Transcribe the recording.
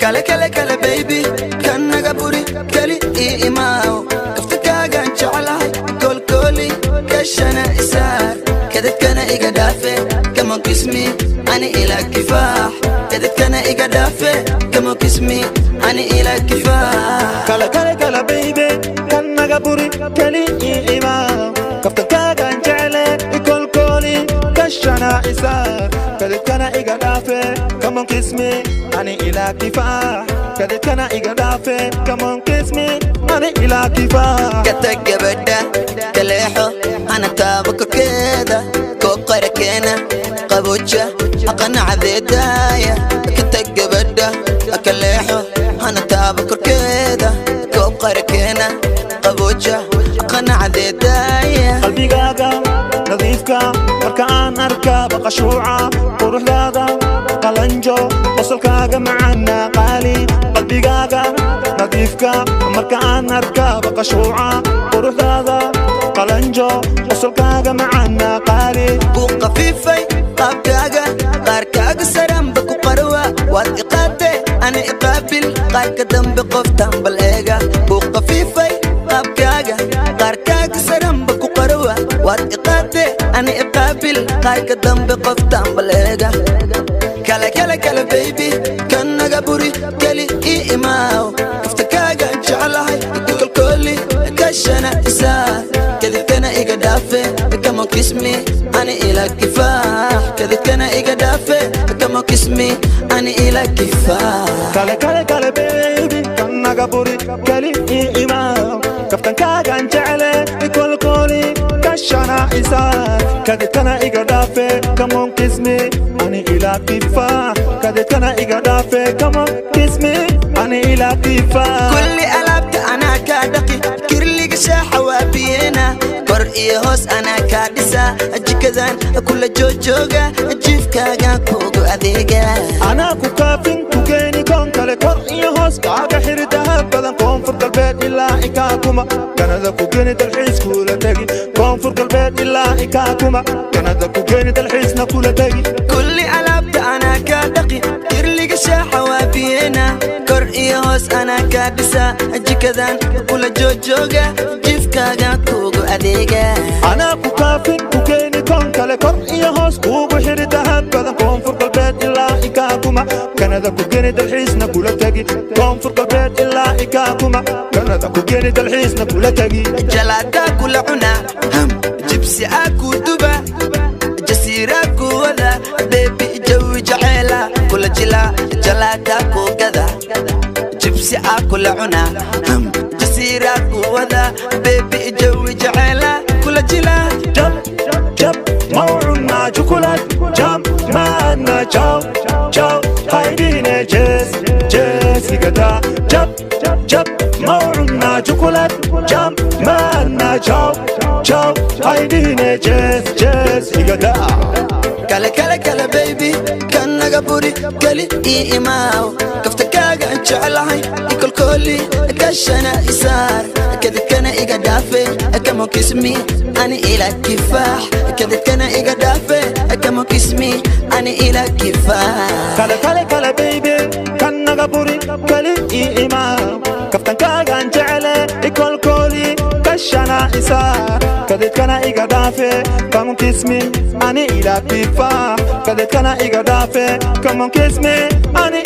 Kale kale kale baby kan naga buri kali imao kaftakaga jeclahay kolkoli kashana isar kadad kana iga dhafe kama kismi ani ila kifah kadad kana iga dhafe kama kismi ani ila kifah kale kale kale baby kan naga buri kali imao kaftakaga jeclahay kolkoli kashana isar kadad kana iga dhafe kama kismi ani ila kifah kadad kana iga dhafe come on kiss me ani ila kifah kata gabadha kaleexo ana taabako keeda ko qarakena qabuja aqana cadeedaya kata gabadha kaleexo ana taabako keeda ko qarakena qabuja aqana cadeedaya qalbigaaga nadiifka marka aan arka baqashuuca quruxdaada qalanjo qosolkaaga macana qaali qalbigaaga nadiifka marka aan arka baqashuuca quruxdaada qalanjo qosolkaaga macana qaali ku qafiifay qaabkaaga qaarkaaga saranba ku qarwa waad iqaate ana iqaabil qaarka dambe qoftan bal eega ku qafiifay qaabkaaga qaarkaaga saranba ku qarwa waad iqaate ana iqaabil qaarka dambe qoftan bal eega kala kala kala baby kan naga buri kali imao kaftakaga jeclahay kolkoli kashana isar kadad kana iga dhafe kama kismi ani ila kifah kadad kana iga dhafe kama kismi ani ila kifah kale kale kale baby kan naga buri kali imao kaftakaga jeclahay kolkoli kashana isar kadad kana iga dhafe kama kismi ani ila kifah kadad kana iga dhafe kama kismi ani ila kifah kulli alabta ana ka dhaqi kirliga shaaxa waa biyena kor iyo hoos ana ka dhisa jikadan kula jooga jiifkaaga kugu adeega ana ku kaafin ku geeni kon kale kor iyo hoos kaaga xiridaha badan koonfur galbeed ilaa ikaa kuma kanada ku geeni dalxiis kula tagi koonfur galbeed ilaa ikaa kuma kanada ku geeni dalxiisna kula tagi kulli alabta ana ka dhaqi kirliga shaaxa waa biyena kor iyo hoos ana ka dhisa jikadan kula jooga jiifkaaga kugu adeega ana ku kaafin ku geeni kon kale kor iyo hoos kugu xiridaha badan koonfur galbeed ilaa ikaa kuma kanada ku geeni dalxiisna kula tagi koonfur galbeed ilaa ikaa kuma kanada ku geeni dalxiisna kula tagi jalada kula cuna ham jibsi aku duba jasira ku wada baby jawi jacela kula jila jalada ku gada jibsi aku la cuna ham jasira ku wada baby jawi jacela kula jila jab jab mawruna chocolate jam mana ciao ciao haydine jazz igada jab jab mawruna chocolate jam mana ciao ciao haydine jazz igada kala kala kala baby kan naga buri kali imao kaftakaga jeclahay kolkoli kashana isar kadad kana iga dhafe kama kismi ani ila kifah kadad kana iga dhafe kama kismi ani ila kifah kala kala kala baby kan naga buri kali imao kaftakaga jeclahay kolkoli kashana isar kadad kana iga dhafe kama kismi ani ila kifah kadad kana iga dhafe kama kismi ani